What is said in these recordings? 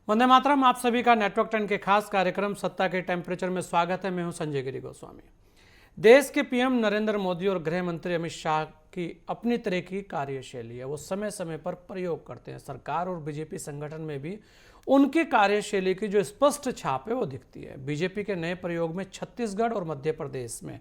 वंदे मातरम। आप सभी का नेटवर्क 10 के खास कार्यक्रम सत्ता के टेम्परेचर में स्वागत है। मैं हूं संजय गिरी गोस्वामी। देश के पीएम नरेंद्र मोदी और गृह मंत्री अमित शाह की अपनी तरह की कार्यशैली है। वो समय समय पर प्रयोग करते हैं। सरकार और बीजेपी संगठन में भी उनकी कार्यशैली की जो स्पष्ट छाप है वो दिखती है। बीजेपी के नए प्रयोग में छत्तीसगढ़ और मध्य प्रदेश में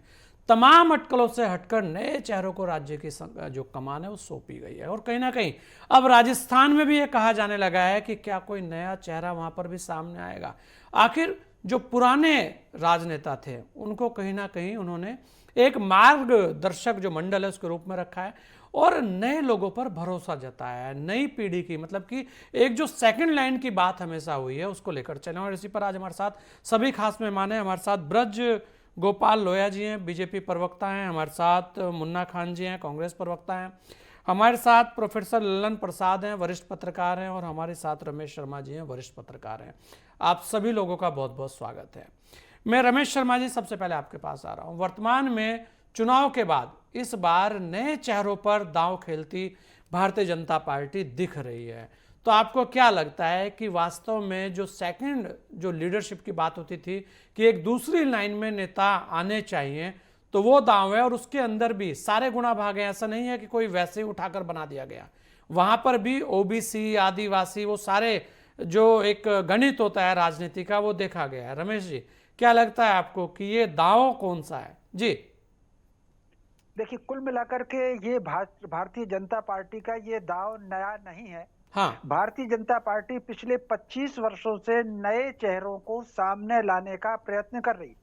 तमाम अटकलों से हटकर नए चेहरों को राज्य की जो कमान है वो सौंपी गई है। और कहीं ना कहीं अब राजस्थान में भी ये कहा जाने लगा है कि क्या कोई नया चेहरा वहां पर भी सामने आएगा। आखिर जो पुराने राजनेता थे उनको कहीं ना कहीं उन्होंने एक मार्गदर्शक जो मंडल है उसके रूप में रखा है और नए लोगों पर भरोसा जताया है। नई पीढ़ी की मतलब कि एक जो सेकंड लाइन की बात हमेशा हुई है उसको लेकर चले। और इसी पर आज हमारे साथ सभी खास मेहमान हैं। हमारे साथ ब्रज गोपाल लोया जी हैं, बीजेपी प्रवक्ता हैं। हमारे साथ मुन्ना खान जी हैं, कांग्रेस प्रवक्ता हैं। हमारे साथ प्रोफेसर ललन प्रसाद हैं, वरिष्ठ पत्रकार हैं। और हमारे साथ रमेश शर्मा जी हैं, वरिष्ठ पत्रकार हैं। आप सभी लोगों का बहुत बहुत स्वागत है। मैं रमेश शर्मा जी सबसे पहले आपके पास आ रहा हूं। वर्तमान में चुनाव के बाद इस बार नए चेहरों पर दांव खेलती भारतीय जनता पार्टी दिख रही है। तो आपको क्या लगता है कि वास्तव में जो सेकंड जो लीडरशिप की बात होती थी कि एक दूसरी लाइन में नेता आने चाहिए, तो वो दांव है और उसके अंदर भी सारे गुणा भागे। ऐसा नहीं है कि कोई वैसे ही उठाकर बना दिया गया। वहां पर भी ओबीसी, आदिवासी, वो सारे जो एक गणित होता है राजनीति का वो देखा गया है। रमेश जी, क्या लगता है आपको कि ये दांव कौन सा है? जी देखिए, कुल मिलाकर के ये भारतीय जनता पार्टी का ये दांव नया नहीं है। हाँ। भारतीय जनता पार्टी पिछले 25 वर्षों से नए चेहरों को सामने लाने का प्रयत्न कर रही।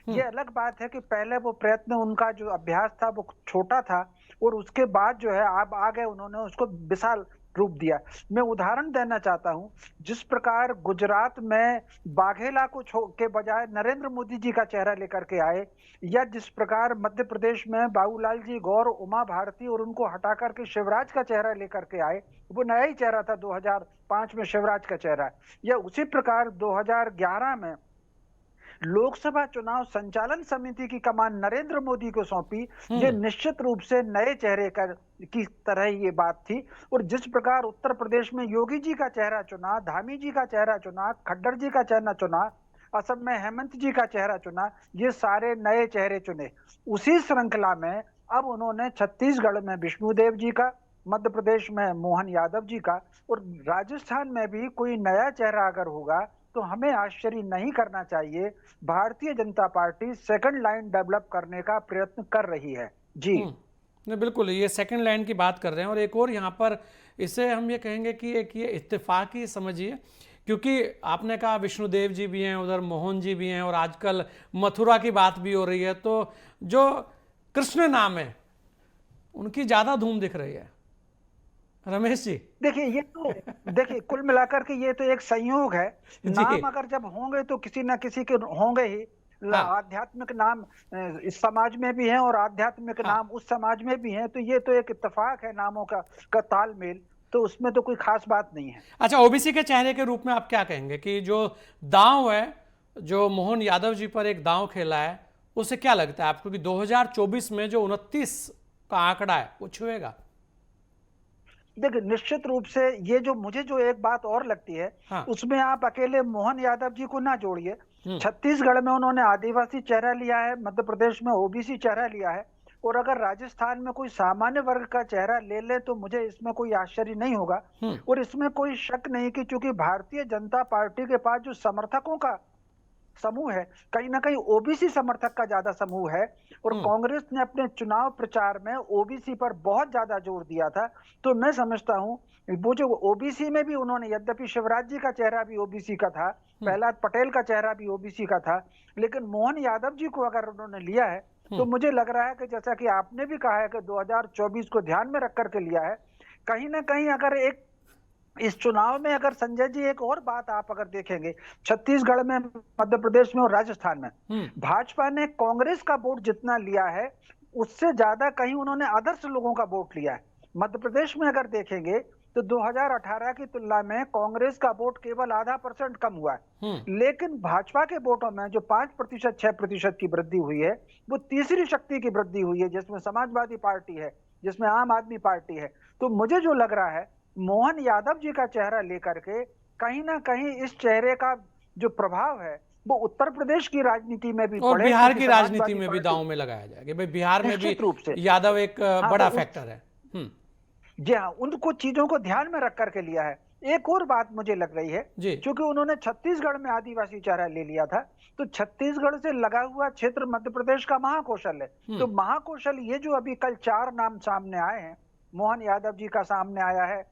ये अलग बात है कि पहले वो प्रयत्न, उनका जो अभ्यास था वो छोटा था और उसके बाद जो है अब आ गए, उन्होंने उसको विशाल रूप दिया। मैं उदाहरण देना चाहता हूं, जिस प्रकार गुजरात में बाघेला को के बजाय नरेंद्र मोदी जी का चेहरा लेकर के आए, या जिस प्रकार मध्य प्रदेश में बाबूलाल जी गौर, उमा भारती और उनको हटा करके शिवराज का चेहरा लेकर के आए, वो नया ही चेहरा था 2005 में शिवराज का चेहरा। या उसी प्रकार 2011 में लोकसभा चुनाव संचालन समिति की कमान नरेंद्र मोदी को सौंपी। ये निश्चित रूप से नए चेहरे की तरह ये बात थी। और जिस प्रकार उत्तर प्रदेश में योगी जी का चेहरा चुना, धामी जी का चेहरा चुना, खट्टर जी का चेहरा चुना, असम में हेमंत जी का चेहरा चुना, ये सारे नए चेहरे चुने। उसी श्रृंखला में अब उन्होंने छत्तीसगढ़ में विष्णुदेव जी का, मध्य प्रदेश में मोहन यादव जी का, और राजस्थान में भी कोई नया चेहरा अगर होगा तो हमें आश्चर्य नहीं करना चाहिए। Bharatiya Janata party second line develop करने का प्रयत्न कर रही है। जी नहीं, बिल्कुल ये सेकंड लाइन की बात कर रहे हैं। और एक और यहाँ पर इसे हम ये कहेंगे कि एक ये इत्तेफाकी समझिए, क्योंकि आपने कहा विष्णुदेव जी भी हैं, उधर मोहन जी भी हैं और आजकल मथुरा की बात भी हो रही है। तो जो कृष्ण नाम है उनकी ज्यादा धूम दिख रही है। रमेश जी देखिए कुल मिलाकर के ये तो एक संयोग है। जी। नाम अगर जब होंगे तो किसी ना किसी के होंगे ही। हाँ आध्यात्मिक नाम इस समाज में भी हैं और आध्यात्मिक हाँ। नाम उस समाज में भी हैं, तो ये तो एक इत्तेफाक है नामों का तालमेल। तो उसमें तो कोई खास बात नहीं है। अच्छा, ओबीसी के चेहरे के रूप में आप क्या कहेंगे कि जो दांव है, जो मोहन यादव जी पर एक दांव खेला है, उसे क्या लगता है आपको कि 2024 में जो 29 का आंकड़ा है वो छुएगा? देखिए, निश्चित रूप से ये मुझे एक बात और लगती है, हाँ। उसमें आप अकेले मोहन यादव जी को ना जोड़िए। हम्म। छत्तीसगढ़ में उन्होंने आदिवासी चेहरा लिया है, मध्य प्रदेश में ओबीसी चेहरा लिया है, और अगर राजस्थान में कोई सामान्य वर्ग का चेहरा ले ले तो मुझे इसमें कोई आश्चर्य नहीं होगा। और इसमें कोई शक नहीं कि चूंकि भारतीय जनता पार्टी के पास जो समर्थकों का समूह है, कहीं ना कहीं ओबीसी समर्थक का ज्यादा समूह है, और कांग्रेस ने अपने चुनाव प्रचार में ओबीसी पर बहुत ज्यादा जोर दिया था। तो मैं समझता हूं वो जो ओबीसी में भी उन्होंने, यद्यपि शिवराज जी का चेहरा भी ओबीसी का था, प्रहलाद पटेल का चेहरा भी ओबीसी का था, लेकिन मोहन यादव जी को अगर उन्होंने लिया है तो मुझे लग रहा है कि जैसा कि आपने भी कहा है कि 2024 को ध्यान में रख करके लिया है। कहीं ना कहीं अगर एक इस चुनाव में, अगर संजय जी एक और बात आप अगर देखेंगे, छत्तीसगढ़ में, मध्य प्रदेश में और राजस्थान में भाजपा ने कांग्रेस का वोट जितना लिया है उससे ज्यादा कहीं उन्होंने आदर्श लोगों का वोट लिया है। मध्य प्रदेश में अगर देखेंगे तो 2018 की तुलना में कांग्रेस का वोट केवल ½ % कम हुआ है, लेकिन भाजपा के वोटों में जो 5%, 6% की वृद्धि हुई है, वो तीसरी शक्ति की वृद्धि हुई है, जिसमें समाजवादी पार्टी है, जिसमें आम आदमी पार्टी है। तो मुझे जो लग रहा है, मोहन यादव जी का चेहरा लेकर के कहीं ना कहीं इस चेहरे का जो प्रभाव है वो उत्तर प्रदेश की राजनीति में भी और पड़े, बिहार क्योंकि की राजनीति समाजवादी में भी पार्टी दांव में लगाया जाएगा कि भाई बिहार में भी निश्चित रूप से। यादव एक हाँ, बड़ा तो फैक्टर है। जी हाँ, उनको चीजों को ध्यान में रख करके लिया है। एक और बात मुझे लग रही है, जी। क्योंकि उन्होंने छत्तीसगढ़ में आदिवासी चेहरा ले लिया था, तो छत्तीसगढ़ से लगा हुआ क्षेत्र मध्य प्रदेश का महाकौशल है। तो महाकौशल, ये जो अभी कल 4 नाम सामने आए हैं, मोहन यादव जी का सामने आया है,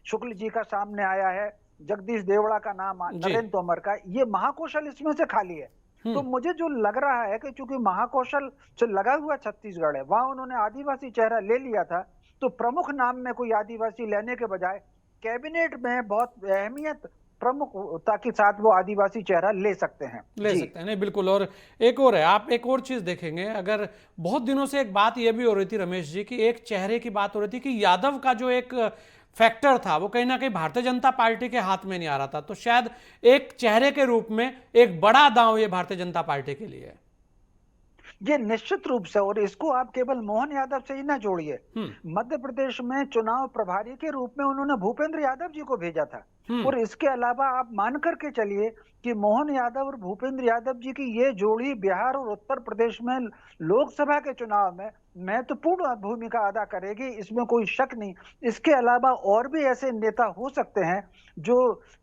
शुक्ल जी का सामने आया है, जगदीश देवड़ा का नाम, जी। नरेंद्र तोमर का, ये महाकौशल इसमें से खाली है। तो मुझे जो लग रहा है कि चूंकि महाकौशल से लगा हुआ छत्तीसगढ़ है, वहां उन्होंने आदिवासी चेहरा ले लिया था, तो प्रमुख नाम में कोई आदिवासी लेने के बजाय कैबिनेट में बहुत अहमियत प्रमुखता के साथ वो आदिवासी चेहरा ले सकते हैं। ले सकते हैं, नहीं बिल्कुल। और एक और है, आप एक और चीज देखेंगे, अगर बहुत दिनों से एक बात यह भी हो रही थी रमेश जी की, एक चेहरे की बात हो रही थी कि यादव का जो एक फैक्टर था वो कहीं ना कहीं भारतीय जनता पार्टी के हाथ में नहीं आ रहा था, तो शायद एक चेहरे के रूप में एक बड़ा दांव ये भारतीय जनता पार्टी के लिए है। ये निश्चित रूप से, और इसको आप केवल मोहन यादव से ही ना जोड़िए। मध्य प्रदेश में चुनाव प्रभारी के रूप में उन्होंने भूपेंद्र यादव जी को भेजा था, और इसके अलावा आप मान करके चलिए कि मोहन यादव और भूपेंद्र यादव जी की ये जोड़ी बिहार और उत्तर प्रदेश में लोकसभा के चुनाव में महत्वपूर्ण भूमिका अदा करेगी, इसमें कोई शक नहीं। इसके अलावा और भी ऐसे नेता हो सकते हैं जो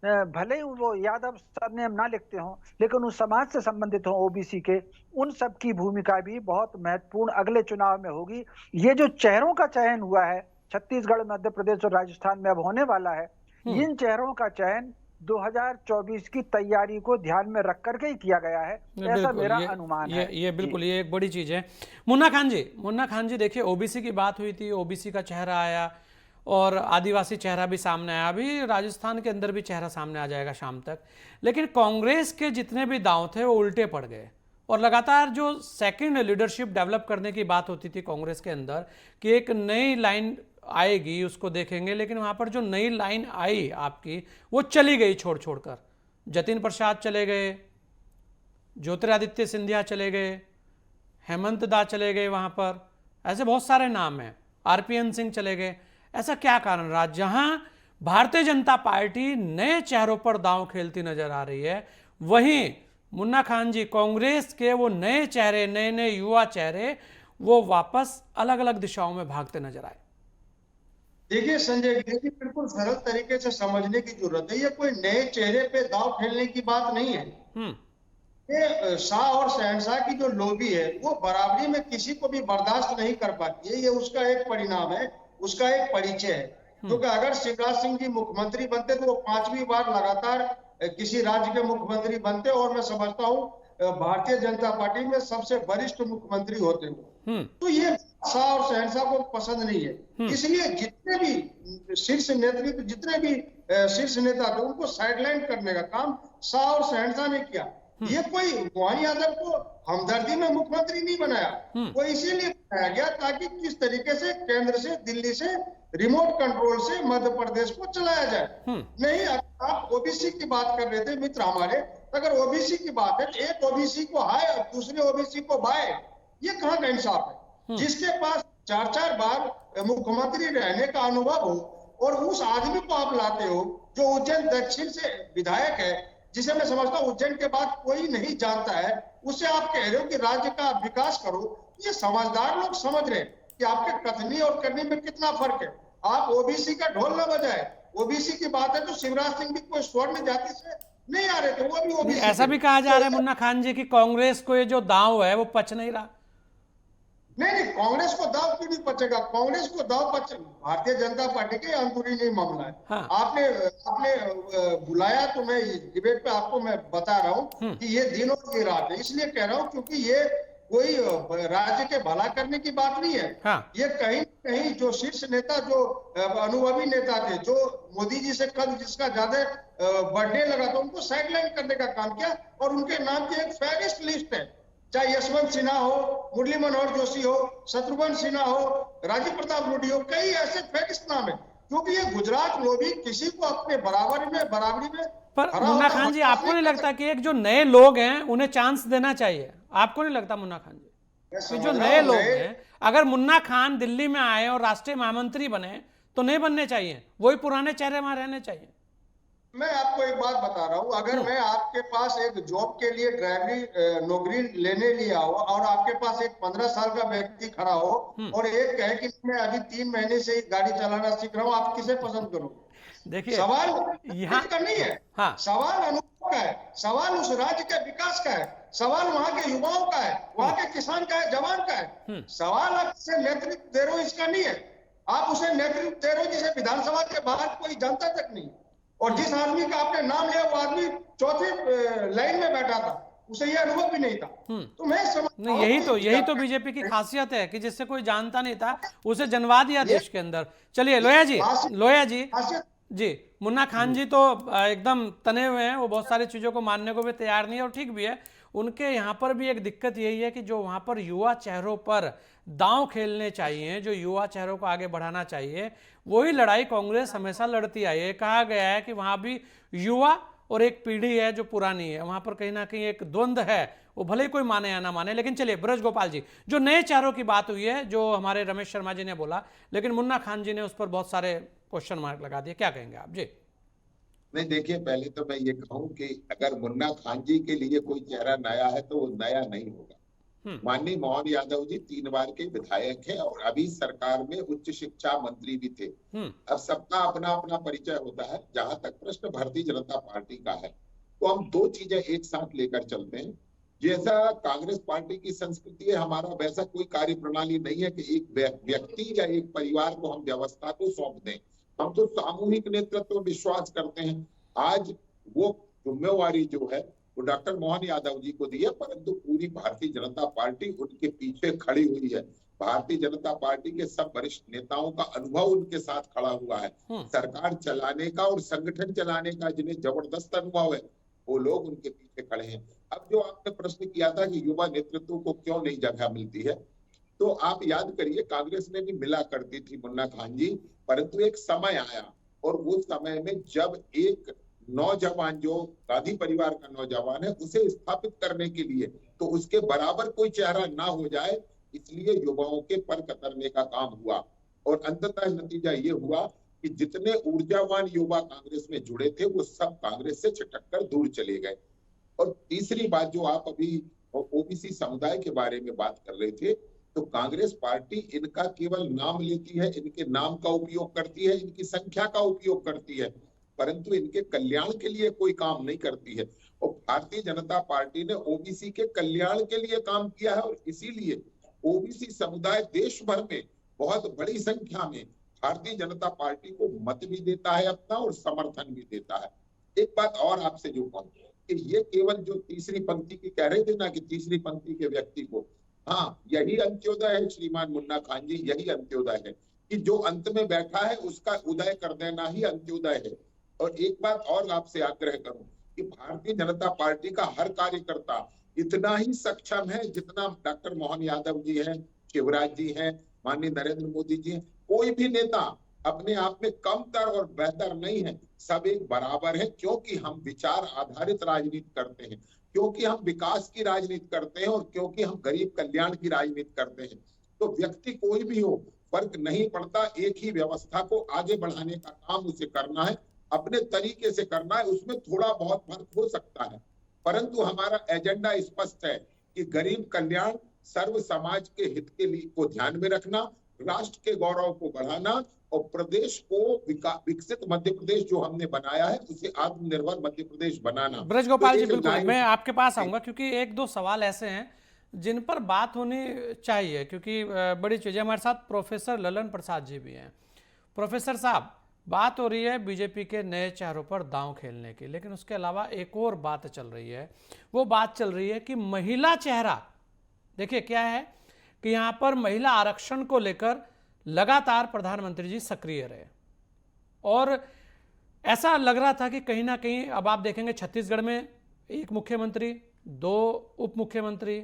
भले ही वो यादव सरनेम ना लिखते हों, लेकिन उस समाज से संबंधित हों, ओबीसी के, उन सब की भूमिका भी बहुत महत्वपूर्ण अगले चुनाव में होगी। ये जो चेहरों का चयन हुआ है छत्तीसगढ़, मध्य प्रदेश और राजस्थान में अब होने वाला है, इन चेहरों का चयन 2024 की तैयारी को ध्यान में रख करके ही किया गया है, ऐसा मेरा अनुमान है। ये बिल्कुल, ये एक बड़ी चीज है। मुन्ना खान जी देखिए, ओबीसी की बात हुई थी, ओबीसी का चेहरा आया और आदिवासी चेहरा भी सामने आया, अभी राजस्थान के अंदर भी चेहरा सामने आ जाएगा शाम तक। लेकिन कांग्रेस के जितने भी दांव थे वो उल्टे पड़ गए, और लगातार जो सेकंड लीडरशिप डेवलप करने की बात होती थी कांग्रेस के अंदर कि एक नई लाइन आएगी उसको देखेंगे, लेकिन वहां पर जो नई लाइन आई आपकी वो चली गई छोड़ छोड़कर। जतिन प्रसाद चले गए, ज्योतिरादित्य सिंधिया चले गए, हेमंत दा चले गए वहां पर, ऐसे बहुत सारे नाम हैं, आरपीएन सिंह चले गए। ऐसा क्या कारण रहा जहां भारतीय जनता पार्टी नए चेहरों पर दांव खेलती नजर आ रही है, वहीं मुन्ना खान जी कांग्रेस के वो नए चेहरे, नए नए युवा चेहरे, वो वापस अलग अलग दिशाओं में भागते नजर आए। देखिए संजय जी, बिल्कुल सरल तरीके से समझने की जरूरत है। ये कोई नए चेहरे पे दांव खेलने की बात नहीं है। ये शाह और शहनशाह की जो लोबी है वो बराबरी में किसी को भी बर्दाश्त नहीं कर पाती है। ये उसका एक परिणाम है, उसका एक परिचय है। क्योंकि अगर शिवराज सिंह जी मुख्यमंत्री बनते तो वो 5वीं बार लगातार किसी राज्य के मुख्यमंत्री बनते, और मैं समझता हूँ भारतीय जनता पार्टी में सबसे वरिष्ठ मुख्यमंत्री होते हुए। तो ये शाह और शहनशाह को पसंद नहीं है, इसलिए जितने भी शीर्ष नेतृत्व, जितने भी शीर्ष नेता थे, उनको साइडलाइन करने का काम शाह और शहनशाह ने किया। ये कोई मोहन यादव को हमदर्दी में मुख्यमंत्री नहीं बनाया, वो इसीलिए बनाया गया ताकि किस तरीके से केंद्र से, दिल्ली से, रिमोट कंट्रोल से मध्य प्रदेश को चलाया जाए। नहीं, आप ओबीसी की बात कर रहे थे मित्र हमारे, अगर ओबीसी की बात है, एक ओबीसी को हाय और दूसरे ओबीसी को बाय, ये कहाँ का इंसाफ है? जिसके पास 4-4 बार मुख्यमंत्री रहने का अनुभव हो, और उस आदमी को आप लाते हो जो उज्जैन दक्षिण से विधायक है, जिसे मैं समझता हूँ उज्जैन के बाद कोई नहीं जानता है, उससे आप कह रहे हो कि राज्य का विकास करो। ये समझदार लोग समझ रहे हैं कि आपके कथनी और करनी में कितना फर्क है। आप ओबीसी का ढोल न बजाए। ओबीसी की बात है तो शिवराज सिंह भी कोई स्वर्ण जाति से नहीं आ रहे थे, वो भी ओबीसी। ऐसा भी कहा जा रहा है मुन्ना खान जी की कांग्रेस को ये जो दांव है वो पच नहीं रहा। नहीं, कांग्रेस को दाव क्यों नहीं पचेगा? कांग्रेस को दाव पच, भारतीय जनता पार्टी के अंदरूनी मामला है। हाँ। आपने बुलाया तो मैं डिबेट पे आपको मैं बता रहा हूँ कि ये दिन और ये रात है, इसलिए कह रहा हूँ क्योंकि ये कोई राज्य के भला करने की बात नहीं है। हाँ। ये कहीं कहीं जो शीर्ष नेता, जो अनुभवी नेता थे, जो मोदी जी से कद जिसका ज्यादा बढ़ने लगा था, उनको साइडलाइन करने का काम किया, और उनके नाम की एक फेरिस्ट लिस्ट है, चाहे यशवंत सिन्हा हो, मुरली मनोहर जोशी हो, शत्रुघ्न सिन्हा हो, राजीव प्रताप रूडी हो, कई ऐसे फेरिस्ट नाम है। क्योंकि ये गुजरात लोभी किसी को अपने बराबरी में पर मुन्ना खान जी, आपको नहीं लगता कि एक जो नए लोग हैं उन्हें चांस देना चाहिए? आपको नहीं लगता मुन्ना खान जी कि जो नए लोग हैं, अगर मुन्ना खान दिल्ली में आए और राष्ट्रीय महामंत्री बने तो नहीं बनने चाहिए, वही पुराने चेहरे वहां रहने चाहिए? मैं आपको एक बात बता रहा हूँ, अगर मैं आपके पास एक जॉब के लिए ड्राइवरी नौकरी लेने लिया हो और आपके पास एक 15 साल का व्यक्ति खड़ा हो और एक कहे कि मैं अभी 3 महीने से गाड़ी चलाना सीख रहा हूँ, आप किसे पसंद करोगे? देखिए सवाल यहाँ का नहीं है, हाँ सवाल अनुभव का है, सवाल उस राज्य के विकास का है, सवाल वहां के युवाओं का है, वहां के किसान का है, जवान का है। सवाल आप उसे नेतृत्व दे रहे हो इसका नहीं है, आप उसे नेतृत्व दे रहे हो जिसे विधानसभा के बाहर कोई जनता तक नहीं, और जिस आदमी का आपने नाम लिया वो आदमी चौथी लाइन में बैठा था, उसे ये अनुभव भी नहीं था। तो मैं समझता नहीं, हूं कि यही तो बीजेपी की खासियत है कि जिससे कोई जानता नहीं था उसे जनवा दिया देश के अंदर। चलिए लोया जी खासियत जी, मुन्ना खान जी तो एकदम तने हुए हैं, वो बहुत सारी चीज़ों को मानने को भी तैयार नहीं है और ठीक भी है। उनके यहाँ पर भी एक दिक्कत यही है कि जो वहाँ पर युवा चेहरों पर दांव खेलने चाहिए, जो युवा चेहरों को आगे बढ़ाना चाहिए, वही लड़ाई कांग्रेस हमेशा लड़ती आई है। कहा गया है कि वहाँ भी युवा और एक पीढ़ी है जो पुरानी है, वहाँ पर कहीं ना कहीं एक द्वंद्व है, वो भले ही कोई माने या ना माने। लेकिन चलिए ब्रज गोपाल जी, जो नए चेहरों की बात हुई है, जो हमारे रमेश शर्मा जी ने बोला, लेकिन मुन्ना खान जी ने उस पर बहुत सारे क्वेश्चन मार्क लगा दिए, क्या कहेंगे आप? जी नहीं, देखिए, पहले तो मैं ये कहूं कि अगर मुन्ना खान जी के लिए कोई चेहरा नया है तो वो नया नहीं होगा। माननीय मोहन यादव जी 3 बार के विधायक हैं और अभी सरकार में उच्च शिक्षा मंत्री भी थे। अब सबका अपना अपना परिचय होता है। जहां तक प्रश्न भारतीय जनता पार्टी का है, तो हम 2 चीजें एक साथ लेकर चलते हैं। जैसा कांग्रेस पार्टी की संस्कृति है, हमारा वैसा कोई कार्य प्रणाली नहीं है कि एक व्यक्ति या एक परिवार को हम व्यवस्था को सौंप दें। हम तो सामूहिक नेतृत्व में विश्वास करते हैं। आज वो जिम्मेवारी जो है वो डॉक्टर मोहन यादव जी को दी है, परंतु पूरी भारतीय जनता पार्टी उनके पीछे खड़ी हुई है। भारतीय जनता पार्टी के सब वरिष्ठ नेताओं का अनुभव उनके साथ खड़ा हुआ है। सरकार चलाने का और संगठन चलाने का जिन्हें जबरदस्त अनुभव है, वो लोग उनके पीछे खड़े हैं। अब जो आपने प्रश्न किया था कि युवा नेतृत्व को क्यों नहीं जगह मिलती है, तो आप याद करिए कांग्रेस में भी मिला करती थी मुन्ना खान जी, परंतु एक समय आया और उस समय में जब एक नौजवान जो गांधी परिवार का नौजवान है उसे स्थापित करने के लिए तो उसके बराबर कोई चेहरा ना हो जाए, इसलिए युवाओं के पर कतरने का काम हुआ और अंततः नतीजा ये हुआ कि जितने ऊर्जावान युवा कांग्रेस में जुड़े थे वो सब कांग्रेस से छिटक कर दूर चले गए। और तीसरी बात जो आप अभी ओबीसी समुदाय के बारे में बात कर रहे थे, तो कांग्रेस पार्टी इनका केवल नाम लेती है, इनके नाम का उपयोग करती है, इनकी संख्या का उपयोग करती है, परंतु इनके कल्याण के लिए कोई काम नहीं करती है। और भारतीय जनता पार्टी ने ओबीसी के कल्याण के लिए काम किया है और इसीलिए ओबीसी समुदाय देश भर में बहुत बड़ी संख्या में भारतीय जनता पार्टी को मत भी देता है अपना और समर्थन भी देता है। एक बात और आपसे जो कहूँ कि ये केवल जो तीसरी पंक्ति की कह रहे थे ना कि तीसरी पंक्ति के व्यक्ति को, हाँ, यही अंत्योदय है श्रीमान मुन्ना खान जी, यही अंत्योदय है कि जो अंत में बैठा है उसका उदय कर देना ही अंत्योदय है। और एक बात और आपसे आग्रह करूं कि भारतीय जनता पार्टी का हर कार्यकर्ता इतना ही सक्षम है जितना डॉक्टर मोहन यादव जी हैं, शिवराज जी हैं, माननीय नरेंद्र मोदी जी हैं। कोई भी नेता अपने आप में कमतर और बेहतर नहीं है, सब एक बराबर है, क्योंकि हम विचार आधारित राजनीति करते हैं, क्योंकि हम विकास की राजनीति करते हैं और क्योंकि हम गरीब कल्याण की राजनीति करते हैं। तो व्यक्ति कोई भी हो, फर्क नहीं पड़ता, एक ही व्यवस्था को आगे बढ़ाने का काम उसे करना है, अपने तरीके से करना है। उसमें थोड़ा बहुत फर्क हो सकता है, परंतु हमारा एजेंडा स्पष्ट है कि गरीब कल्याण, सर्व समाज के हित के लिए को ध्यान में रखना, राष्ट्र के गौरव को बढ़ाना और प्रदेश को विकसित मध्य प्रदेश जो हमने बनाया है उसे आत्मनिर्भर मध्य प्रदेश बनाना। ब्रज गोपाल जी, बिल्कुल मैं आपके पास आऊंगा क्योंकि 1-2 सवाल ऐसे हैं जिन पर बात होनी चाहिए, क्योंकि बड़ी चीजें। हमारे साथ प्रोफेसर ललन प्रसाद जी भी हैं। प्रोफेसर साहब, बात हो रही है बीजेपी के नए चेहरों पर दांव खेलने की, लेकिन उसके अलावा एक और बात चल रही है। वो बात चल रही है कि महिला चेहरा, देखिए क्या है कि यहाँ पर महिला आरक्षण को लेकर लगातार प्रधानमंत्री जी सक्रिय रहे और ऐसा लग रहा था कि कहीं ना कहीं अब आप देखेंगे छत्तीसगढ़ में 1 मुख्यमंत्री, 2 उप मुख्यमंत्री,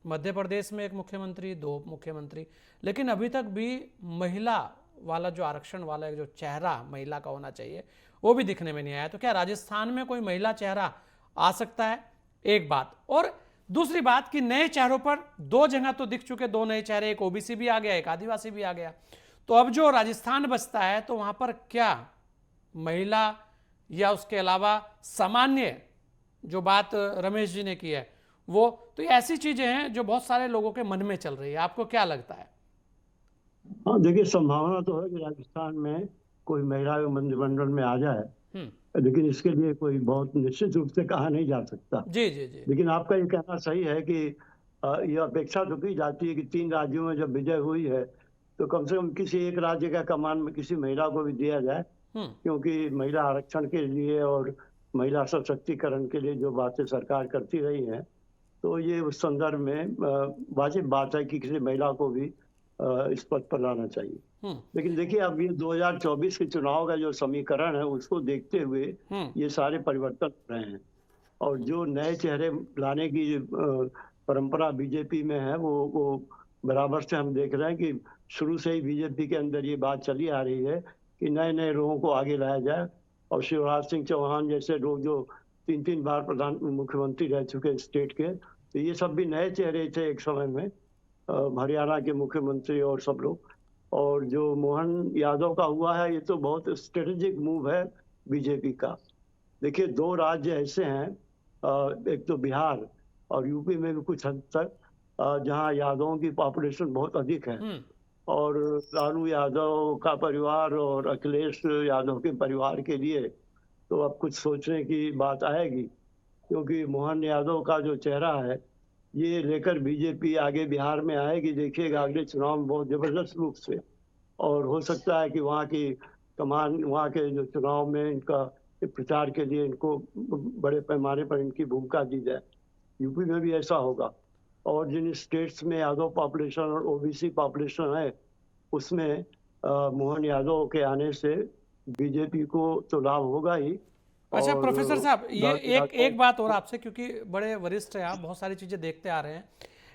मध्य प्रदेश में 1 मुख्यमंत्री, 2 उप मुख्यमंत्री, लेकिन अभी तक भी महिला वाला जो आरक्षण वाला जो चेहरा महिला का होना चाहिए वो भी दिखने में नहीं आया। तो क्या राजस्थान में कोई महिला चेहरा आ सकता है? एक बात। और दूसरी बात कि नए चेहरों पर 2 जगह तो दिख चुके 2 नए चेहरे, एक ओबीसी भी आ गया, एक आदिवासी भी आ गया। तो अब जो राजस्थान बचता है तो वहां पर क्या महिला या उसके अलावा सामान्य जो बात रमेश जी ने की है वो, तो ये ऐसी चीजें हैं जो बहुत सारे लोगों के मन में चल रही है। आपको क्या लगता है? हाँ देखिए, संभावना तो है कि राजस्थान में कोई महिला मंत्रिमंडल में आ जाए, लेकिन इसके लिए कोई बहुत निश्चित रूप से कहा नहीं जा सकता। जी जी जी। लेकिन आपका ये कहना सही है कि ये अपेक्षा तो की जाती है कि 3 राज्यों में जब विजय हुई है तो कम से कम किसी एक राज्य का कमान में किसी महिला को भी दिया जाए, क्योंकि महिला आरक्षण के लिए और महिला सशक्तिकरण के लिए जो बातें सरकार करती रही है, तो ये उस संदर्भ में वाजिब बात है कि किसी महिला को भी इस पद पर लाना चाहिए। लेकिन देखिए, अब ये 2024 के चुनाव का जो समीकरण है उसको देखते हुए ये सारे परिवर्तन हो रहे हैं, और जो नए चेहरे लाने की परंपरा बीजेपी में है वो बराबर से हम देख रहे हैं कि शुरू से ही बीजेपी के अंदर ये बात चली आ रही है कि नए नए लोगों को आगे लाया जाए। और शिवराज सिंह चौहान जैसे लोग जो 3 बार मुख्यमंत्री रह चुके स्टेट के, तो ये सब भी नए चेहरे थे एक समय में, हरियाणा के मुख्यमंत्री और सब लोग। और जो मोहन यादव का हुआ है, ये तो बहुत स्ट्रेटेजिक मूव है बीजेपी का। देखिए, 2 राज्य ऐसे हैं, एक तो बिहार और यूपी में भी कुछ हद तक, जहां यादवों की पॉपुलेशन बहुत अधिक है, और लालू यादव का परिवार और अखिलेश यादव के परिवार के लिए तो अब कुछ सोचने की बात आएगी, क्योंकि मोहन यादव का जो चेहरा है ये लेकर बीजेपी आगे बिहार में आएगी, देखिएगा अगले चुनाव में बहुत जबरदस्त रूप से। और हो सकता है कि वहाँ की कमान, वहाँ के जो चुनाव में इनका प्रचार के लिए इनको बड़े पैमाने पर इनकी भूमिका दी जाए। यूपी में भी ऐसा होगा, और जिन स्टेट्स में यादव पॉपुलेशन और ओबीसी पॉपुलेशन है उसमें मोहन यादव के आने से बीजेपी को तो लाभ होगा ही। अच्छा प्रोफेसर साहब, ये एक बात और आपसे, क्योंकि बड़े वरिष्ठ हैं आप, बहुत सारी चीजें देखते आ रहे हैं।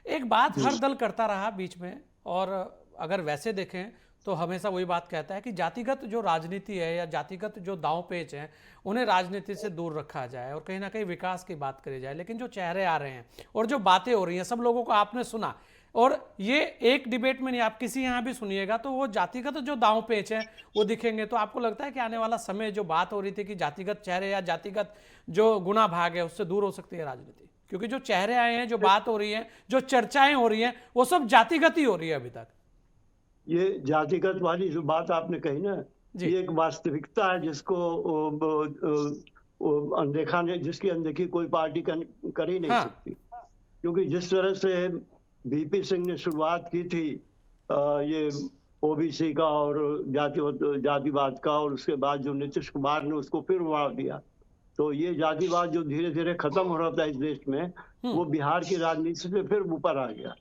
एक बात हर दल करता रहा बीच में, और अगर वैसे देखें तो हमेशा वही बात कहता है कि जातिगत जो राजनीति है या जातिगत जो दांव पेच हैं उन्हें राजनीति से दूर रखा जाए और कहीं ना कहीं विकास की बात करी जाए। लेकिन जो चेहरे आ रहे हैं और जो बातें हो रही हैं, सब लोगों को आपने सुना, और ये एक डिबेट में नहीं, आप किसी यहाँ भी सुनिएगा तो वो जातिगत जो दांव पेच हैं वो दिखेंगे। तो आपको लगता है कि आने वाला समय जो बात हो रही थी कि जातिगत चेहरे या जातिगत जो गुना भाग है उससे दूर हो सकती है राजनीति? क्योंकि जो चेहरे आए हैं, जो बात हो रही है, जो चर्चाएं हो रही हैं, वो सब जातिगत ही हो रही है अभी तक। ये जातिगत वाली जो बात आपने कही ना, ये एक वास्तविकता है जिसको अनदेखा नहीं, जिसकी अनदेखी कोई पार्टी कर ही नहीं सकती। क्योंकि जिस तरह से बीपी सिंह ने शुरुआत की थी ये ओबीसी का और जातिवाद का, और उसके बाद जो नीतीश कुमार ने उसको फिर उड़ा दिया, तो ये जातिवाद जो धीरे धीरे खत्म हो रहा था इस देश में, वो बिहार की राजनीति से फिर ऊपर आ गया।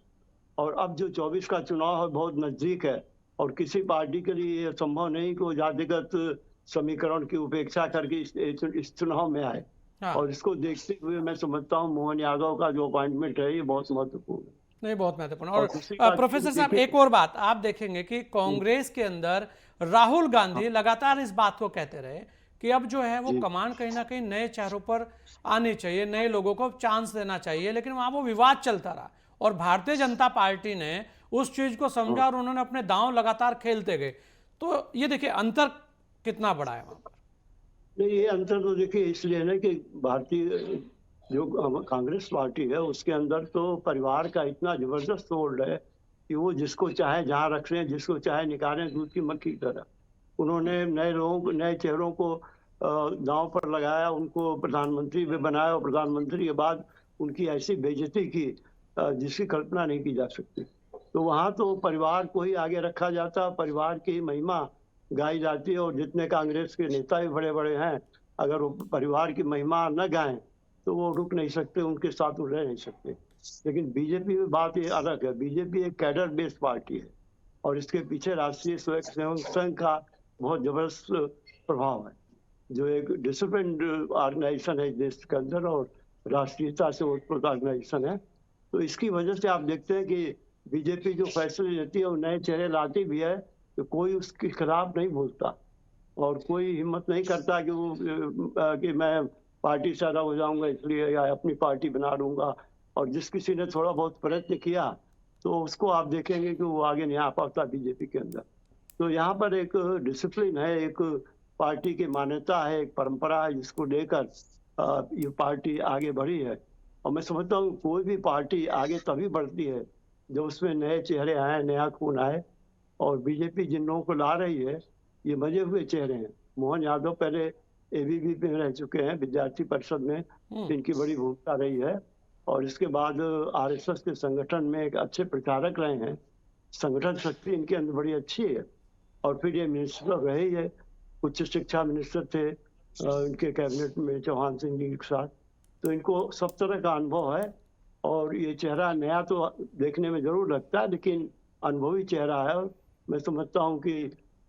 और अब जो 24 का चुनाव है बहुत नजदीक है, और किसी पार्टी के लिए यह संभव नहीं कि वो जातिगत समीकरण की उपेक्षा करके इस चुनाव में आए। और इसको देखते हुए मैं समझता हूँ मोहन यादव का जो अपॉइंटमेंट है ये बहुत महत्वपूर्ण है। नहीं, बहुत महत्वपूर्ण। और प्रोफेसर साहब, एक और बात आप देखेंगे कि कांग्रेस के अंदर राहुल गांधी लगातार इस बात को कहते रहे कि अब जो है वो कमान कहीं ना कहीं नए चेहरों पर आनी चाहिए, नए लोगों को चांस देना चाहिए, लेकिन वहां वो विवाद चलता रहा और भारतीय जनता पार्टी ने उस चीज को समझा और उन्होंने अपने दांव लगातार खेलते गए। तो ये देखिए अंतर कितना बड़ा है वहां पर। नहीं, ये अंतर तो देखिए इसलिए ना कि भारतीय जो कांग्रेस पार्टी है उसके अंदर तो परिवार का इतना जबरदस्त होल्ड है कि वो जिसको चाहे जहाँ रख लें, जिसको चाहे निकालें दूध की मक्खी की तरह। उन्होंने नए लोगों को, नए चेहरों को दांव पर लगाया, उनको प्रधानमंत्री भी बनाया, और प्रधानमंत्री के बाद उनकी ऐसी बेइज्जती की जिसकी कल्पना नहीं की जा सकती। तो वहाँ तो परिवार को ही आगे रखा जाता, परिवार की महिमा गाई जाती है। और जितने कांग्रेस के नेता भी बड़े बड़े हैं, अगर वो परिवार की महिमा न गाएं तो वो रुक नहीं सकते, उनके साथ वो रह नहीं सकते। लेकिन बीजेपी में बात ये अलग है। बीजेपी एक कैडर बेस्ड पार्टी है, और इसके पीछे राष्ट्रीय स्वयंसेवक संघ का बहुत जबरदस्त प्रभाव है, जो एक डिसिप्लिन्ड ऑर्गेनाइजेशन है देश के अंदर और राष्ट्रीयता से उत्पन्न ऑर्गेनाइजेशन है। तो इसकी वजह से आप देखते हैं कि बीजेपी जो फैसले लेती है और नए चेहरे लाती भी है तो कोई उसके खिलाफ नहीं बोलता, और कोई हिम्मत नहीं करता कि वो कि मैं पार्टी से अलग हो जाऊंगा इसलिए या अपनी पार्टी बना लूंगा। और जिस किसी ने थोड़ा बहुत प्रयत्न किया तो उसको आप देखेंगे कि वो आगे नहीं आ पाता बीजेपी के अंदर। तो यहाँ पर एक डिसिप्लिन है, एक पार्टी की मान्यता है, एक परंपरा है जिसको लेकर ये पार्टी आगे बढ़ी है। और मैं समझता हूँ कोई भी पार्टी आगे तभी बढ़ती है जब उसमें नए चेहरे आए, नया खून आए। और बीजेपी जिन लोगों को ला रही है ये मजे हुए चेहरे हैं। मोहन यादव पहले एबीवीपी में रह चुके हैं, विद्यार्थी परिषद में इनकी बड़ी भूमिका रही है। और इसके बाद आरएसएस के संगठन में एक अच्छे प्रचारक रहे हैं। संगठन शक्ति इनके अंदर बड़ी अच्छी है। और फिर ये मिनिस्टर रहे ही है, उच्च शिक्षा मिनिस्टर थे इनके कैबिनेट में चौहान सिंह जी के साथ। तो इनको सब तरह का अनुभव है। और ये चेहरा नया तो देखने में जरूर लगता है, लेकिन अनुभवी चेहरा है। और मैं समझता हूँ कि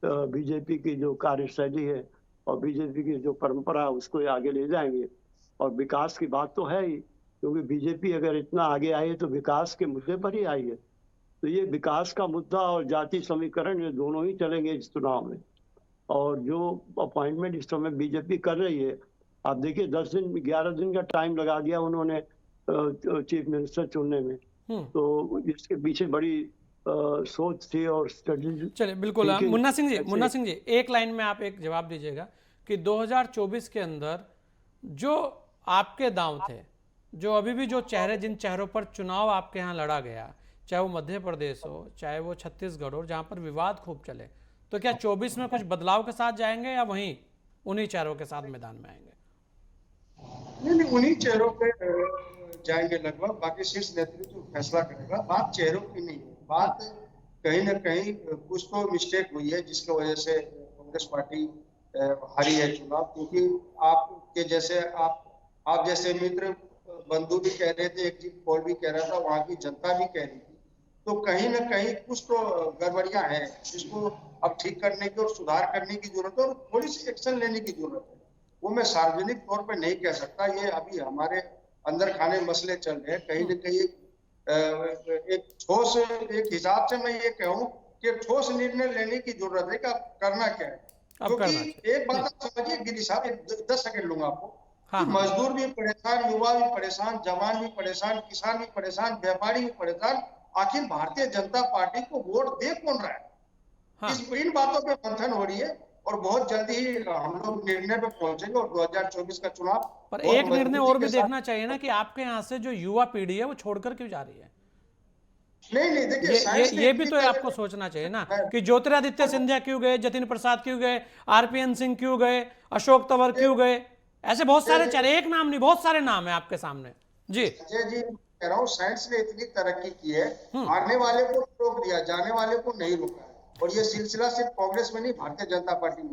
बीजेपी की जो कार्यशैली है और बीजेपी की जो परंपरा है उसको ये आगे ले जाएंगे। और विकास की बात तो है ही, क्योंकि बीजेपी अगर इतना आगे आई है तो विकास के मुद्दे पर ही आई है। तो ये विकास का मुद्दा और जाति समीकरण ये दोनों ही चलेंगे इस चुनाव में। और जो अपॉइंटमेंट इस समय बीजेपी कर रही है, आप देखिए 10 दिन 11 दिन का टाइम लगा दिया उन्होंने चीफ मिनिस्टर चुनने में। तो इसके पीछे बड़ी सोच थी और स्ट्रेटेजी। चलिए बिल्कुल। मुन्ना सिंह जी एक लाइन में आप एक जवाब दीजिएगा कि 2024 के अंदर जो आपके दांव थे, जो अभी भी जो चेहरे, जिन चेहरों पर चुनाव आपके यहाँ लड़ा गया, चाहे वो मध्य प्रदेश हो, चाहे वो छत्तीसगढ़ हो, जहां पर विवाद खूब चले, तो क्या 24 में कुछ बदलाव के साथ जाएंगे या वहीं उन्हीं चेहरों के साथ मैदान में आएंगे? नहीं, उन्हीं चेहरों पे जाएंगे लगभग। बाकी शीर्ष नेतृत्व फैसला करेगा। बात चेहरों की नहीं है, बात कहीं ना कहीं कुछ तो मिस्टेक हुई है जिसकी वजह से कांग्रेस पार्टी हारी है चुनाव। क्योंकि आपके जैसे आप जैसे मित्र बंधु भी कह रहे थे, एग्जिट पोल भी कह रहा था, वहां की जनता भी कह रही थी। तो कहीं ना कहीं कुछ तो गड़बड़ियां हैं जिसको अब ठीक करने की और सुधार करने की जरूरत है और थोड़ी सी एक्शन लेने की जरूरत है। वो मैं सार्वजनिक तौर पे नहीं कह सकता, ये अभी हमारे अंदर खाने मसले चल रहे हैं। कहीं ना कहीं एक ठोस, एक हिसाब से मैं ये कहूँ कि ठोस निर्णय लेने की जरूरत है कि अब करना क्या है। क्योंकि एक बात आप समझिए गिरी साहब, 10 सेकंड लूंगा आपको। मजदूर भी परेशान, युवा भी परेशान, जवान भी परेशान, किसान भी परेशान, व्यापारी भी परेशान। आखिर भारतीय जनता पार्टी को वोट दे कौन रहा है? इन बातों पे मंथन हो रही है और बहुत जल्दी ही हम लोग निर्णय पे पहुंचेंगे। और 2024 का चुनाव पर एक निर्णय और भी देखना चाहिए ना कि आपके यहाँ से जो युवा पीढ़ी है वो छोड़कर क्यों जा रही है? नहीं देखिए, ये भी तो आपको सोचना चाहिए ना कि ज्योतिरादित्य सिंधिया क्यों गए, जतिन प्रसाद क्यों गए, आरपीएन सिंह क्यों गए, अशोक तंवर क्यों गए? ऐसे बहुत सारे चेहरे, एक नाम नहीं बहुत सारे नाम है आपके सामने। जी कह रहा हूँ, साइंस ने इतनी तरक्की की है, आने वाले को रोक दिया, जाने वाले को नहीं रोका। और ये सिलसिला सिर्फ कांग्रेस में नहीं, भारतीय जनता पार्टी में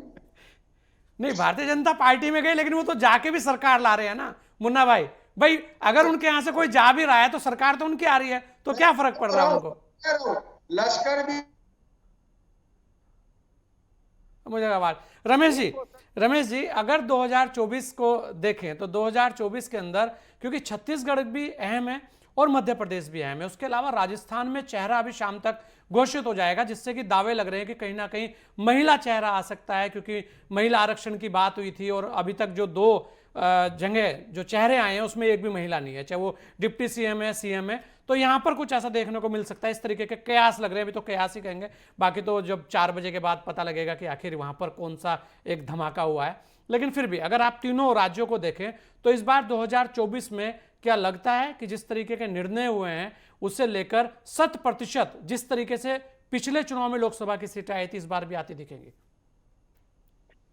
नहीं। भारतीय जनता पार्टी में गए, लेकिन वो तो जाके भी सरकार ला रहे हैं ना मुन्ना भाई। अगर उनके यहाँ से कोई जा भी रहा है तो सरकार तो उनकी आ रही है, तो क्या फर्क पड़ रहा है उनको? लश्कर भी। मुझे आवाज रमेश जी अगर 2024 को देखें तो 2024 के अंदर, क्योंकि छत्तीसगढ़ भी अहम है और मध्य प्रदेश भी अहम है, उसके अलावा राजस्थान में चेहरा अभी शाम तक घोषित हो जाएगा, जिससे कि दावे लग रहे हैं कि कहीं ना कहीं महिला चेहरा आ सकता है, क्योंकि महिला आरक्षण की बात हुई थी और अभी तक जो 2 जगह जो चेहरे आए हैं उसमें एक भी महिला नहीं है, चाहे वो डिप्टी सीएम है, सीएम है। तो यहां पर कुछ ऐसा देखने को मिल सकता है, इस तरीके के कयास लग रहे हैं। अभी तो कयास ही कहेंगे, बाकी तो जब 4 बजे के बाद पता लगेगा कि आखिर वहां पर कौन सा एक धमाका हुआ है। लेकिन फिर भी अगर आप तीनों राज्यों को देखें तो इस बार 2024 में क्या लगता है कि जिस तरीके के निर्णय हुए हैं उससे लेकर 100% जिस तरीके से पिछले चुनाव में लोकसभा की सीटें आई थी इस बार भी आती दिखेंगी?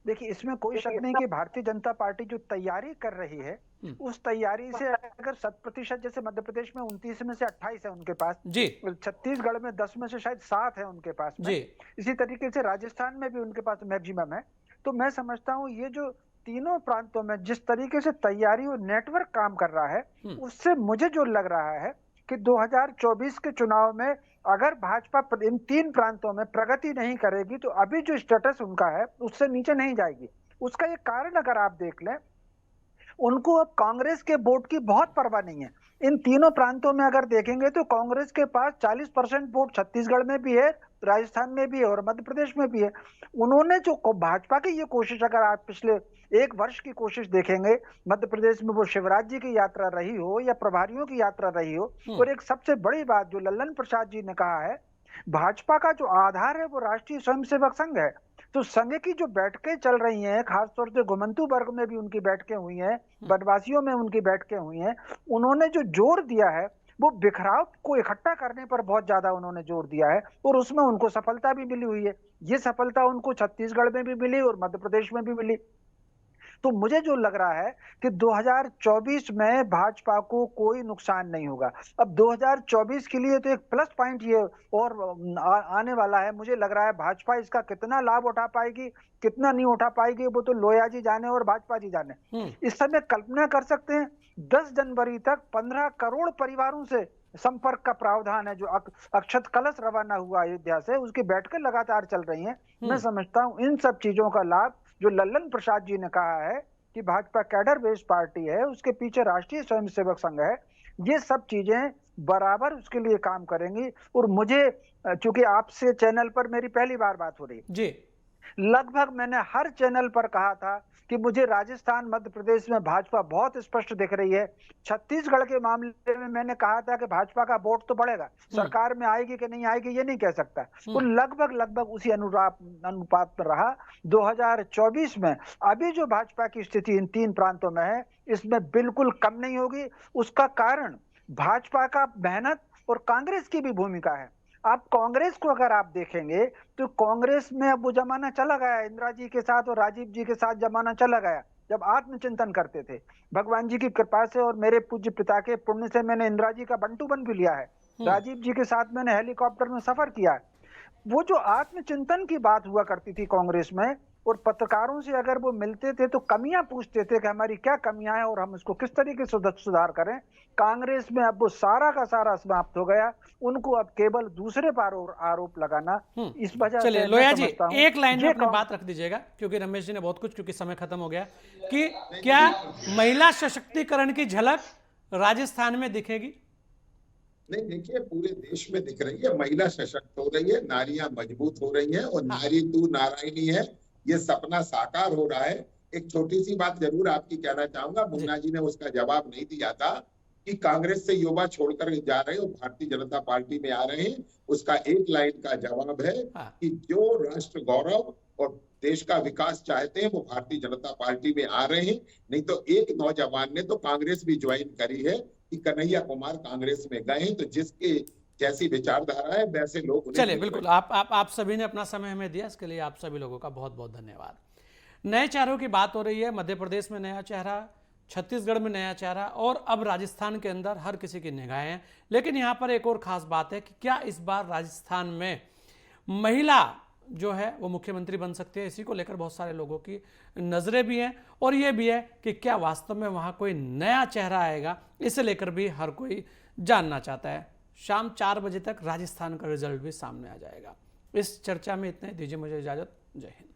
देखिए, इसमें कोई शक नहीं कि भारतीय जनता पार्टी जो तैयारी कर रही है उस तैयारी से अगर 100%, जैसे मध्य प्रदेश में 29 में से 28 है उनके पास जी, छत्तीसगढ़ में 10 में से शायद 7 है उनके पास में, इसी तरीके से राजस्थान में भी उनके पास मैक्सिमम है। तो मैं समझता हूँ ये जो तीनों प्रांतों में जिस तरीके से तैयारी और नेटवर्क काम कर रहा है, उससे मुझे जो लग रहा है कि 2024 के चुनाव में अगर भाजपा इन 3 प्रांतों में प्रगति नहीं करेगी तो अभी जो स्टेटस उनका है उससे नीचे नहीं जाएगी। उसका एक कारण अगर आप देख लें, उनको अब कांग्रेस के वोट की बहुत परवाह नहीं है। इन तीनों प्रांतों में अगर देखेंगे तो कांग्रेस के पास 40% वोट छत्तीसगढ़ में भी है, राजस्थान में भी है और मध्य प्रदेश में भी है। उन्होंने जो भाजपा की ये कोशिश, अगर आप पिछले 1 वर्ष की कोशिश देखेंगे, मध्य प्रदेश में वो शिवराज जी की यात्रा रही हो या प्रभारियों की यात्रा रही हो, और एक सबसे बड़ी बात जो लल्लन प्रसाद जी ने कहा है, भाजपा का जो आधार है वो राष्ट्रीय स्वयंसेवक संघ है। तो संघ की जो बैठकें चल रही हैं, खासतौर से घुमंतू वर्ग में भी उनकी बैठकें हुई हैं, वनवासियों में उनकी बैठकें हुई हैं, उन्होंने जो जोर दिया है वो बिखराव को इकट्ठा करने पर बहुत ज्यादा उन्होंने जोर दिया है, और उसमें उनको सफलता भी मिली हुई है। ये सफलता उनको छत्तीसगढ़ में भी मिली और मध्य प्रदेश में भी मिली। तो मुझे जो लग रहा है कि 2024 में भाजपा को कोई नुकसान नहीं होगा। अब 2024 के लिए तो एक प्लस पॉइंट ये और आने वाला है। मुझे लग रहा है भाजपा इसका कितना लाभ उठा पाएगी, कितना नहीं उठा पाएगी, वो तो लोया जी जाने और भाजपा जी जाने। इस समय कल्पना कर सकते हैं 10 जनवरी तक 15 करोड़ परिवारों से संपर्क का प्रावधान है। जो अक्षत कलश रवाना हुआ अयोध्या से, उसकी बैठकें लगातार चल रही हैं। मैं समझता हूं इन सब चीजों का लाभ जो लल्लन प्रसाद जी ने कहा है कि भाजपा कैडर बेस्ड पार्टी है, उसके पीछे राष्ट्रीय स्वयंसेवक संघ है, ये सब चीजें बराबर उसके लिए काम करेंगी। और मुझे, चूंकि आपसे चैनल पर मेरी पहली बार बात हो रही है जी, लगभग मैंने हर चैनल पर कहा था कि मुझे राजस्थान मध्य प्रदेश में भाजपा बहुत स्पष्ट दिख रही है। छत्तीसगढ़ के मामले में मैंने कहा था कि भाजपा का वोट तो बढ़ेगा, सरकार में आएगी कि नहीं आएगी ये नहीं कह सकता। वो लगभग उसी अनुपात में रहा। 2024 में अभी जो भाजपा की स्थिति इन 3 प्रांतों में है, इसमें बिल्कुल कम नहीं होगी। उसका कारण भाजपा का मेहनत और कांग्रेस की भी भूमिका है। आप कांग्रेस को अगर आप देखेंगे तो कांग्रेस में अब वो जमाना चला गया, इंदिरा जी के साथ और राजीव जी के साथ जमाना चला गया जब आत्मचिंतन करते थे। भगवान जी की कृपा से और मेरे पूज्य पिता के पुण्य से मैंने इंदिरा जी का बंटू बन भी लिया है, राजीव जी के साथ मैंने हेलीकॉप्टर में सफर किया है। वो जो आत्मचिंतन की बात हुआ करती थी कांग्रेस में, और पत्रकारों से अगर वो मिलते थे तो कमियां पूछते थे कि हमारी क्या कमियां हैं और हम इसको किस तरीके से सुधार करें। कांग्रेस में अब वो सारा का सारा समाप्त हो गया। उनको अब केवल दूसरे पर आरोप लगाना, इस वजह चलिए से लोया जी समझता हूं एक लाइन में ये अपनी बात रख दीजिएगा, क्योंकि रमेश जी ने बहुत कुछ, क्योंकि समय खत्म हो गया, कि क्या महिला सशक्तिकरण की झलक राजस्थान में दिखेगी? नहीं, देखिए पूरे देश में दिख रही है, महिला सशक्त हो रही है, नारियां मजबूत हो रही हैं, और नारी तू नारायणी है, ये सपना साकार हो रहा है। एक छोटी सी बात जरूर आपकी कहना चाहूंगा, मुन्ना जी ने उसका जवाब नहीं दिया था कि कांग्रेस से युवा छोड़कर जा रहे हैं और भारतीय जनता पार्टी में आ रहे हैं। उसका एक लाइन का जवाब है कि जो राष्ट्र गौरव और देश का विकास चाहते हैं वो भारतीय जनता पार्टी में आ रहे हैं। नहीं तो एक नौजवान ने तो कांग्रेस भी ज्वाइन करी है कि कन्हैया कुमार कांग्रेस में गए हैं, तो जिसके जैसी विचारधारा है वैसे लोग। चलिए बिल्कुल, आप सभी ने अपना समय हमें दिया, इसके लिए आप सभी लोगों का बहुत बहुत धन्यवाद। नए चेहरों की बात हो रही है, मध्य प्रदेश में नया चेहरा, छत्तीसगढ़ में नया चेहरा, और अब राजस्थान के अंदर हर किसी की निगाहें हैं। लेकिन यहाँ पर एक और खास बात है कि क्या इस बार राजस्थान में महिला जो है वो मुख्यमंत्री बन सकती है? इसी को लेकर बहुत सारे लोगों की नजरें भी हैं, और ये भी है कि क्या वास्तव में वहाँ कोई नया चेहरा आएगा, इसे लेकर भी हर कोई जानना चाहता है। शाम 4 बजे तक राजस्थान का रिजल्ट भी सामने आ जाएगा। इस चर्चा में इतने, दीजिए मुझे इजाजत। जय हिंद।